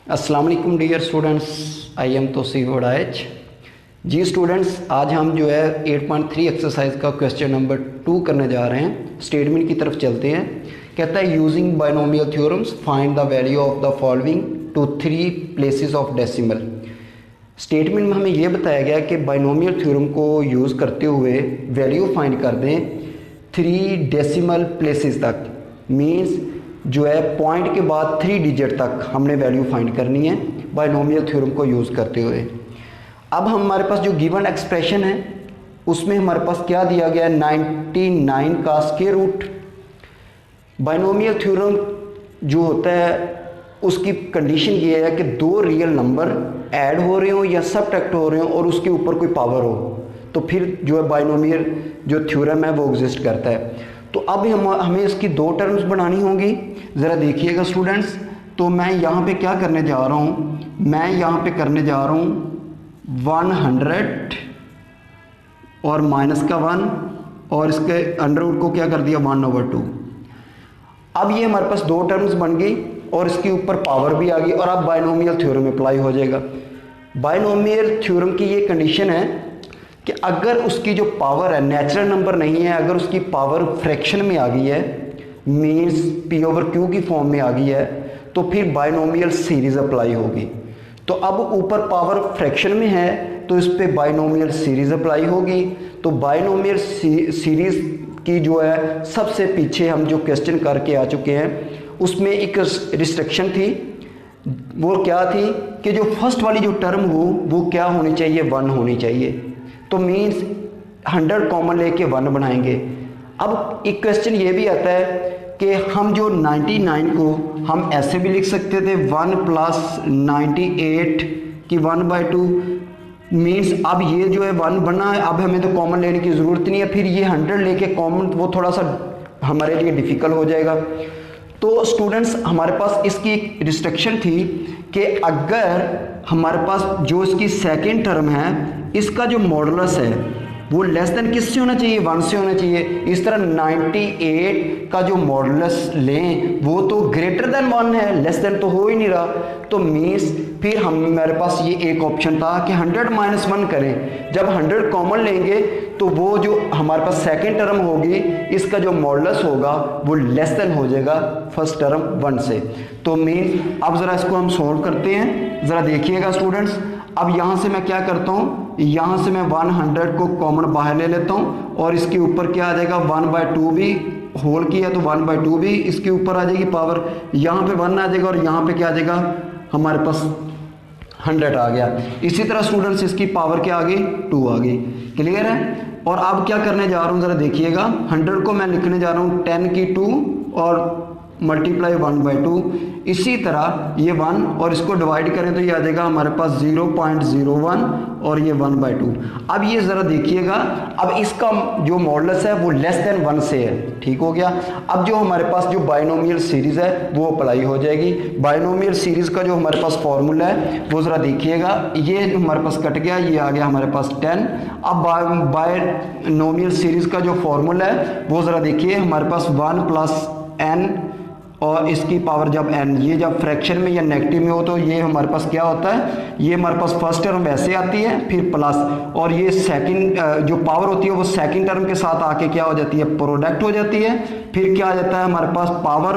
अस्सलाम वालेकुम dear students, I am Tauseef Waraich. जी स्टूडेंट्स, आज हम जो है 8.3 एक्सरसाइज का क्वेश्चन नंबर 2 करने जा रहे हैं। स्टेटमेंट की तरफ चलते हैं। कहता है using binomial theorems find the value of the following to 3 places of decimal. Statement में हमें यह बताया गया कि बाइनोमियल थ्योरम को यूज़ करते हुए वैल्यू फाइंड कर दें 3 डेसिमल प्लेसेस तक। मीन्स जो है पॉइंट के बाद 3 डिजिट तक हमने वैल्यू फाइंड करनी है बाइनोमियल थ्योरम को यूज़ करते हुए। अब हमारे पास जो गिवन एक्सप्रेशन है उसमें हमारे पास क्या दिया गया है, 99 का स्क्वायर रूट। बाइनोमियल थ्योरम जो होता है उसकी कंडीशन ये है कि 2 रियल नंबर ऐड हो रहे हो या सबट्रैक्ट हो रहे हो और उसके ऊपर कोई पावर हो, तो फिर जो है बाइनोमियल जो थ्योरम है वो एग्जिस्ट करता है। तो अब हमें इसकी 2 टर्म्स बनानी होंगी। ज़रा देखिएगा स्टूडेंट्स, तो मैं यहाँ पे क्या करने जा रहा हूँ, मैं यहाँ पे करने जा रहा हूँ 100 और माइनस का 1 और इसके अंडर रूट को क्या कर दिया 1/2। अब ये हमारे पास 2 टर्म्स बन गई और इसके ऊपर पावर भी आ गई और अब बाइनोमियल थ्योरम अप्लाई हो जाएगा। बाइनोमियल थ्योरम की ये कंडीशन है कि अगर उसकी जो पावर है नेचुरल नंबर नहीं है, अगर उसकी पावर फ्रैक्शन में आ गई है, मीन्स p/q की फॉर्म में आ गई है, तो फिर बाइनोमियल सीरीज अप्लाई होगी। तो अब ऊपर पावर फ्रैक्शन में है तो इस पर बाइनोमियल सीरीज अप्लाई होगी। तो बाइनोमियल सीरीज की जो है सबसे पीछे हम जो क्वेश्चन करके आ चुके हैं उसमें एक रिस्ट्रिक्शन थी। वो क्या थी कि जो फर्स्ट वाली जो टर्म हो वो क्या होनी चाहिए, 1 होनी चाहिए। तो मीन्स 100 कॉमन लेके 1 बनाएंगे। अब एक क्वेश्चन ये भी आता है कि हम जो 99 को हम ऐसे भी लिख सकते थे 1 + 98 की 1/2। मीन्स अब ये जो है 1 बना है, अब हमें तो कॉमन लेने की ज़रूरत नहीं है, फिर ये 100 लेके कॉमन वो थोड़ा सा हमारे लिए डिफ़िकल्ट हो जाएगा। तो स्टूडेंट्स हमारे पास इसकी एक रिस्ट्रिक्शन थी कि अगर हमारे पास जो इसकी सेकेंड टर्म है इसका जो मॉडुलस है वो लेस देन किससे होना चाहिए, 1 से होना चाहिए। इस तरह 98 का जो मॉडुलस लें वो तो ग्रेटर देन 1 है, लेस देन तो हो ही नहीं रहा। तो मीन्स फिर हमारे पास ये एक ऑप्शन था कि 100 - 1 करें। जब 100 कॉमन लेंगे तो वो जो हमारे पास सेकेंड टर्म होगी इसका जो मॉडुलस होगा वो लेस देन हो जाएगा फर्स्ट टर्म 1 से। तो मीन्स अब ज़रा इसको हम सोल्व करते हैं। ज़रा देखिएगा स्टूडेंट्स, अब यहाँ से मैं क्या करता हूँ, यहाँ से मैं 100 को कॉमन बाहर ले लेता हूँ और इसके ऊपर क्या आ जाएगा 1/2 भी होल किया तो 1/2 भी इसके ऊपर आ जाएगी पावर। यहाँ पे 1 आ जाएगा और यहाँ पे क्या आ जाएगा हमारे पास 100 आ गया। इसी तरह स्टूडेंट्स इसकी पावर क्या आ गई, 2 आ गई। क्लियर है। और अब क्या करने जा रहा हूँ ज़रा देखिएगा, 100 को मैं लिखने जा रहा हूँ 10 की 2 और मल्टीप्लाई 1/2। इसी तरह ये 1 और इसको डिवाइड करें तो ये आ जाएगा हमारे पास 0.01 और ये 1/2। अब ये ज़रा देखिएगा, अब इसका जो मॉडुलस है वो लेस देन 1 से है। ठीक हो गया। अब जो हमारे पास जो बाइनोमियल सीरीज़ है वो अप्लाई हो जाएगी। बाइनोमियल सीरीज़ का जो हमारे पास फॉर्मूला है वो ज़रा देखिएगा, ये हमारे पास कट गया, ये आ गया हमारे पास 10। अब बाइनोमियल सीरीज़ का जो फॉर्मूला है वो ज़रा देखिए, हमारे पास 1 + n और इसकी पावर जब n, ये जब फ्रैक्शन में या नेगेटिव में हो तो ये हमारे पास क्या होता है, ये हमारे पास फर्स्ट टर्म वैसे आती है फिर प्लस, और ये सेकंड जो पावर होती है वो सेकंड टर्म के साथ आके क्या हो जाती है, प्रोडक्ट हो जाती है। फिर क्या आ जाता है हमारे पास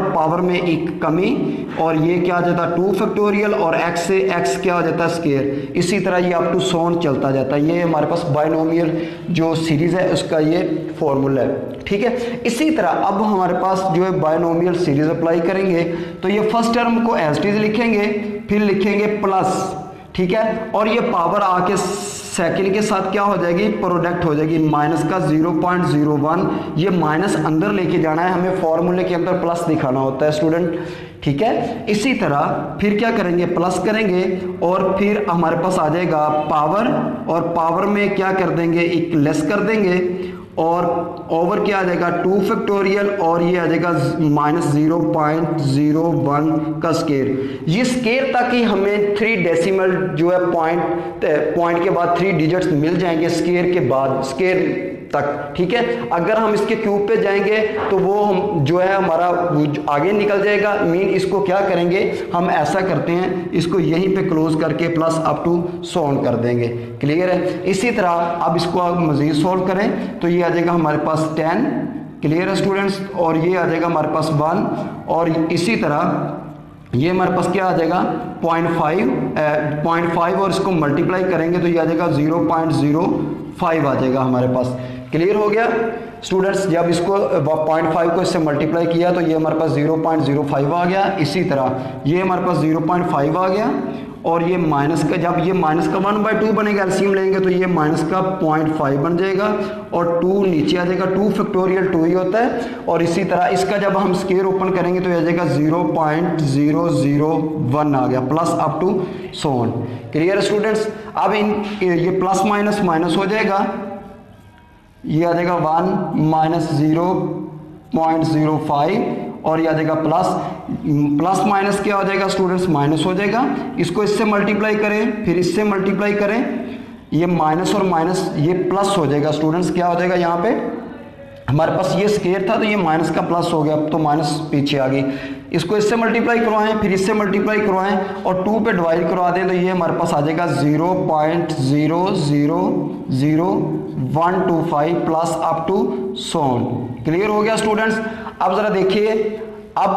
पावर में एक कमी और ये क्या आ जाता है 2 फैक्टोरियल और x से x क्या हो जाता है स्क्वायर। इसी तरह ये अप टू सोन चलता जाता है। ये हमारे पास बाइनोमियल जो सीरीज़ है उसका ये फॉर्मूला है। ठीक है। इसी तरह अब हमारे पास जो है बाइनोमियल सीरीज अप्लाई करेंगे तो ये फर्स्ट टर्म को एज इट इज लिखेंगे, फिर लिखेंगे प्लस, ठीक है, और ये पावर आके सेकंड के साथ क्या हो जाएगी, प्रोडक्ट हो जाएगी, माइनस का 0.01। ये माइनस अंदर लेके जाना है, हमें फॉर्मूले के अंदर प्लस दिखाना होता है स्टूडेंट। ठीक है। इसी तरह फिर क्या करेंगे, प्लस करेंगे और फिर हमारे पास आ जाएगा पावर, और पावर में क्या कर देंगे, एक लेस कर देंगे और ओवर क्या आ जाएगा 2 फैक्टोरियल और ये आ जाएगा -0.01 का स्केयर। ये स्केयर ताकि हमें 3 डेसिमल जो है पॉइंट के बाद 3 डिजिट्स मिल जाएंगे स्केयर के बाद, स्केयर तक, ठीक है। अगर हम इसके क्यूब पे जाएंगे तो वो हम जो है हमारा आगे निकल जाएगा। मीन इसको क्या करेंगे, हम ऐसा करते हैं, इसको यहीं पे क्लोज करके plus up to so on कर देंगे। क्लियर है। इसी तरह अब इसको आप मजीद सॉल्व करें तो ये आ जाएगा हमारे पास 10। क्लियर है स्टूडेंट्स। और ये आ जाएगा हमारे पास 1 और इसी तरह ये हमारे पास क्या आ जाएगा 0.5 और इसको मल्टीप्लाई करेंगे तो ये आ जाएगा 0.05 आ जाएगा हमारे पास। क्लियर हो गया स्टूडेंट्स। जब इसको 0.5 को इससे मल्टीप्लाई किया तो ये हमारे पास 0.05 आ गया। इसी तरह ये हमारे पास 0.5 आ गया और ये माइनस का, जब ये माइनस का 1/2 बनेगा एलसीएम लेंगे तो ये माइनस का 0.5 बन जाएगा और 2 नीचे आ जाएगा। 2 फैक्टोरियल 2 ही होता है। और इसी तरह इसका जब हम स्क्वायर ओपन करेंगे तो ये आ जाएगा 0.001 आ गया plus up to so on. Clear students. अब ये प्लस माइनस माइनस हो जाएगा, ये आ जाएगा 1 माइनस 0.05 और ये आ जाएगा प्लस माइनस क्या हो जाएगा स्टूडेंट्स, माइनस हो जाएगा। इसको इससे मल्टीप्लाई करें, फिर इससे मल्टीप्लाई करें, ये माइनस और माइनस ये प्लस हो जाएगा स्टूडेंट्स। क्या हो जाएगा यहाँ पे हमारे पास ये स्क्वायर था तो ये माइनस का प्लस हो गया, तो माइनस पीछे आ गई। इसको इससे मल्टीप्लाई करवाएं, फिर इससे मल्टीप्लाई करवाएं और 2 पे डिवाइड करवा दें तो ये हमारे पास आ जाएगा 0.0000125 plus up to so on. Clear हो गया स्टूडेंट्स। अब जरा देखिए, अब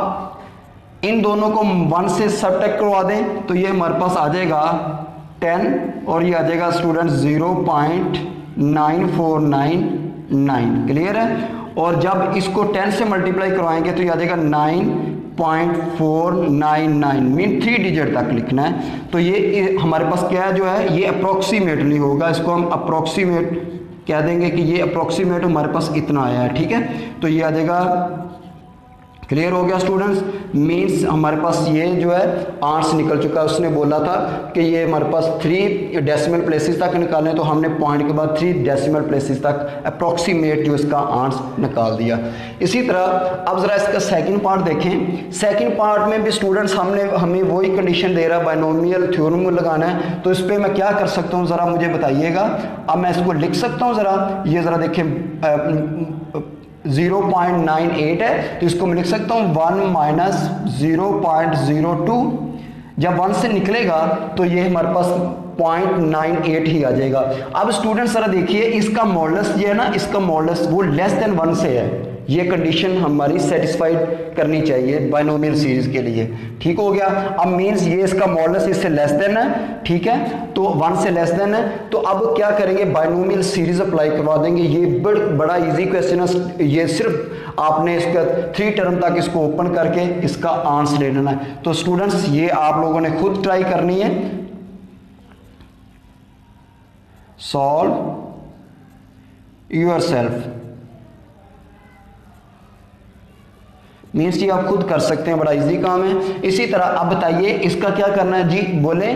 इन दोनों को 1 से सबट्रैक्ट करवा दें तो ये हमारे पास आ जाएगा 10 और ये आ जाएगा स्टूडेंट्स 0.9499। क्लियर है। और जब इसको 10 से मल्टीप्लाई करवाएंगे तो ये आ जाएगा 9.499। मीन 3 डिजिट तक लिखना है। तो ये हमारे पास क्या है जो है ये अप्रोक्सीमेटली होगा, इसको हम अप्रोक्सीमेट कह देंगे कि ये अप्रोक्सीमेट हमारे पास इतना आया है। ठीक है। तो ये आ जाएगा, क्लियर हो गया स्टूडेंट्स। मीन्स हमारे पास ये जो है आंसर निकल चुका है। उसने बोला था कि ये हमारे पास 3 डेसिमल प्लेसेस तक निकालें तो हमने पॉइंट के बाद 3 डेसिमल प्लेसेस तक अप्रोक्सीमेट जो इसका आंसर निकाल दिया। इसी तरह अब ज़रा इसका सेकंड पार्ट देखें। सेकंड पार्ट में भी स्टूडेंट्स हमें वही कंडीशन दे रहा है, बाइनोमियल थ्योरम लगाना है। तो इस पर मैं क्या कर सकता हूँ ज़रा मुझे बताइएगा। अब मैं इसको लिख सकता हूँ ज़रा, ये ज़रा देखें 0.98 है तो इसको मैं लिख सकता हूँ 1 माइनस 0.02। जब 1 से निकलेगा तो ये हमारे पास 0.98 ही आ जाएगा। अब स्टूडेंट्स जरा देखिए, इसका मॉडुलस ये है ना, इसका मॉडुलस वो लेस देन 1 से है। ये कंडीशन हमारी सेटिस्फाइड करनी चाहिए बाइनोमियल सीरीज के लिए। ठीक हो गया। अब मींस ये इसका मॉडुलस इससे लेस देन है, ठीक है, तो 1 से लेस देन है। तो अब क्या करेंगे, बाइनोमियल सीरीज अप्लाई करवा देंगे। ये बड़ा इजी क्वेश्चन है। ये सिर्फ आपने इसका 3 टर्म तक इसको ओपन करके इसका आंसर ले लेना है। तो स्टूडेंट्स ये आप लोगों ने खुद ट्राई करनी है। सॉल्व योरसेल्फ मीन्स जी आप खुद कर सकते हैं, बड़ा इजी काम है। इसी तरह अब बताइए इसका क्या करना है जी, बोले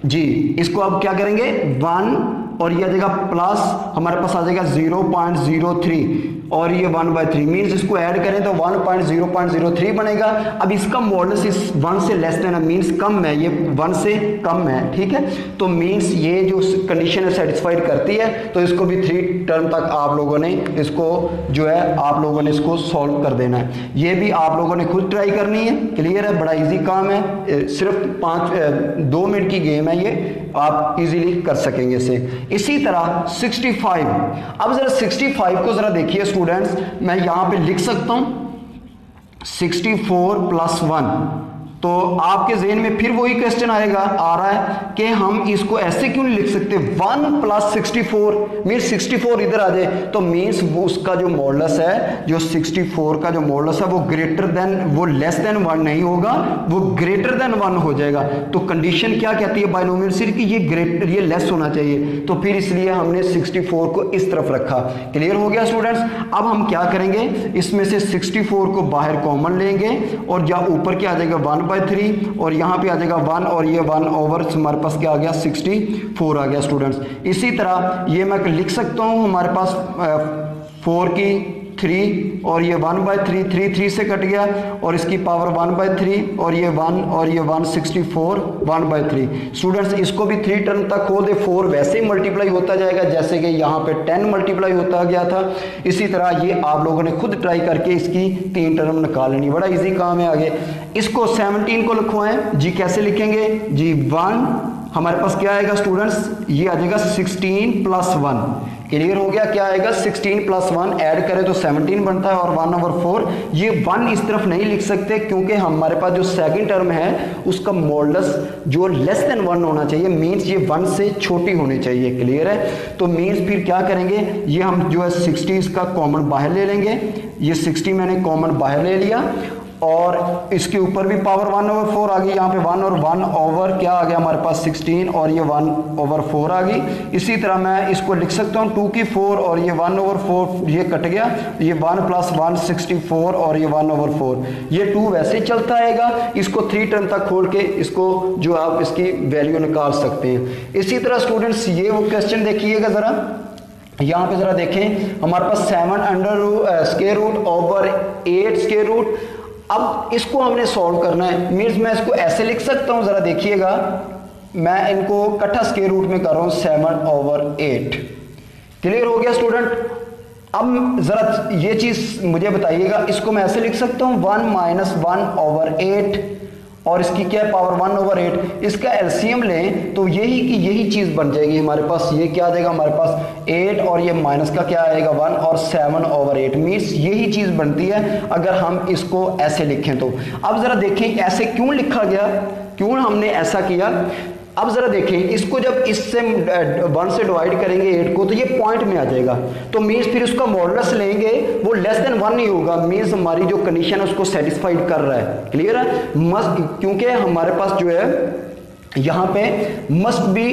जी। इसको अब क्या करेंगे 1 और ये आ जाएगा प्लस हमारे पास आ जाएगा 0.03 और ये 1/3 मीन्स इसको ऐड करें तो 1.003 बनेगा। अब इसका मॉडुलस इस 1 से लेस देन है, मीन्स कम है, ये 1 से कम है। ठीक है। तो मीन्स ये जो कंडीशन है सेटिस्फाइड करती है। तो इसको भी 3 टर्म तक आप लोगों ने इसको जो है आप लोगों ने इसको सॉल्व कर देना है। ये भी आप लोगों ने खुद ट्राई करनी है। क्लियर है। बड़ा इजी काम है, सिर्फ 2 मिनट की गेम है, ये आप इजीली कर सकेंगे इसे। इसी तरह 65, अब जरा 65 को जरा देखिए स्टूडेंट्स, मैं यहां पे लिख सकता हूं 64 + 1। तो आपके ज़हन में फिर वही क्वेश्चन आ रहा है कि हम इसको ऐसे क्यों नहीं लिख सकते 1 + 64 मीन्स 64 इधर आ जाए। तो मीन्स वो उसका जो मॉडुलस है, जो 64 का जो मॉडुलस है वो लेस देन 1 नहीं होगा, वो ग्रेटर देन 1 हो जाएगा। तो कंडीशन क्या कहती है बाइनोमियल सीरीज की, ये लेस होना चाहिए। तो फिर इसलिए हमने 64 को इस तरफ रखा। क्लियर हो गया स्टूडेंट्स। अब हम क्या करेंगे, इसमें से 64 को बाहर कॉमन लेंगे और या ऊपर क्या आ जाएगा 1/3 और यहाँ पे आ जाएगा 1 और ये 1 ओवर हमारे पास क्या आ गया 64 आ गया स्टूडेंट्स। इसी तरह ये मैं लिख सकता हूँ हमारे पास 4 की 3 और ये 1/3, 3 से कट गया और इसकी पावर 1/3 और ये 1 और ये 164 1/3। स्टूडेंट्स इसको भी 3 टर्म तक खोल दे, 4 वैसे ही मल्टीप्लाई होता जाएगा जैसे कि यहाँ पे 10 मल्टीप्लाई होता गया था। इसी तरह ये आप लोगों ने खुद ट्राई करके इसकी 3 टर्म निकालनी, बड़ा इजी काम है। आगे इसको 17 को लिखवाएं जी, कैसे लिखेंगे जी, 1 हमारे पास क्या आएगा स्टूडेंट्स, ये आ जाएगा 16 + 1। क्लियर हो गया, क्या आएगा 16 + 1 ऐड करें तो 17 बनता है और 1/4। ये 1 इस तरफ नहीं लिख सकते क्योंकि हमारे पास जो सेकंड टर्म है उसका मॉडुलस जो लेस देन 1 होना चाहिए, मीन्स ये 1 से छोटी होनी चाहिए। क्लियर है, तो मीन्स फिर क्या करेंगे, ये हम जो है 60 इसका कॉमन बाहर ले लेंगे, ये 60 मैंने कॉमन बाहर ले लिया और इसके ऊपर भी पावर 1/4 आ गई, यहाँ पे 1 और 1 ओवर क्या आ गया हमारे पास 16 और ये 1/4 आ गई। इसी तरह मैं इसको लिख सकता हूँ 2 की 4 और ये 1/4 ये कट गया, ये 1 + 1 64 और ये 1/4, ये 2 वैसे चलता आएगा। इसको 3 टर्म तक खोल के इसको जो आप इसकी वैल्यू निकाल सकते हैं। इसी तरह स्टूडेंट्स ये वो क्वेश्चन देखिएगा ज़रा, यहाँ पे ज़रा देखें हमारे पास 7 square root over 8 square root. अब इसको हमने सॉल्व करना है, मीन्स मैं इसको ऐसे लिख सकता हूँ, ज़रा देखिएगा, मैं इनको इकट्ठा स्क्वायर रूट में कर रहा हूँ 7/8। क्लियर हो गया स्टूडेंट। अब ज़रा ये चीज़ मुझे बताइएगा, इसको मैं ऐसे लिख सकता हूँ 1 - 1/8 और इसकी क्या है पावर 1/8। इसका एलसीएम लें तो यही की यही चीज़ बन जाएगी हमारे पास, ये क्या आ जाएगा हमारे पास 8 और ये माइनस का क्या आएगा 1 और 7/8, मीन्स यही चीज़ बनती है अगर हम इसको ऐसे लिखें तो। अब ज़रा देखें ऐसे क्यों लिखा गया, क्यों हमने ऐसा किया। अब ज़रा देखें इसको जब इससे 1 से डिवाइड करेंगे 8 को तो ये पॉइंट में आ जाएगा, तो मीन्स फिर उसका मॉडुलस लेंगे वो लेस देन 1 नहीं होगा, मीन्स हमारी जो कंडीशन है उसको सेटिस्फाइड कर रहा है। क्लियर है, मस्ट, क्योंकि हमारे पास जो है यहाँ पे मस्ट बी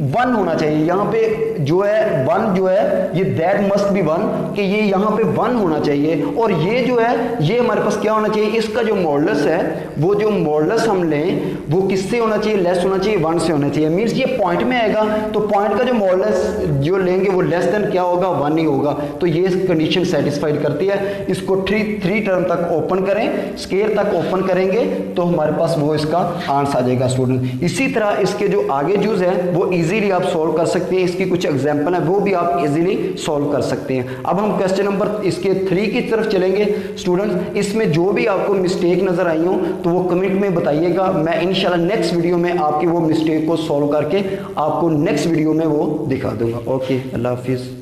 1 होना चाहिए, यहाँ पे जो है 1 जो है ये दैट मस्ट बी 1 कि ये यहाँ पे 1 होना चाहिए और ये जो है ये हमारे पास क्या होना चाहिए, इसका जो मॉडुलस है वो जो मॉडुलस हम लें वो किससे होना चाहिए, लेस होना चाहिए, 1 से होना चाहिए। मीन्स ये पॉइंट में आएगा तो पॉइंट का जो मॉडुलस जो लेंगे वो लेस देन क्या होगा 1 ही होगा, तो ये कंडीशन सेटिस्फाइड करती है। इसको 3 टर्म तक ओपन करें, स्केयर तक ओपन करेंगे तो हमारे पास वो इसका आंसर आ जाएगा स्टूडेंट। इसी तरह इसके जो आगे जूस है वो इजीली आप सॉल्व कर सकते हैं, इसकी कुछ एग्जांपल है वो भी आप इजीली सॉल्व कर सकते हैं। अब हम क्वेश्चन नंबर इसके 3 की तरफ चलेंगे स्टूडेंट्स। इसमें जो भी आपको मिस्टेक नजर आई हो तो वो कमेंट में बताइएगा, मैं इंशाल्लाह नेक्स्ट वीडियो में आपकी वो मिस्टेक को सॉल्व करके आपको नेक्स्ट वीडियो में वो दिखा दूंगा। ओके, अल्लाह हाफिज़।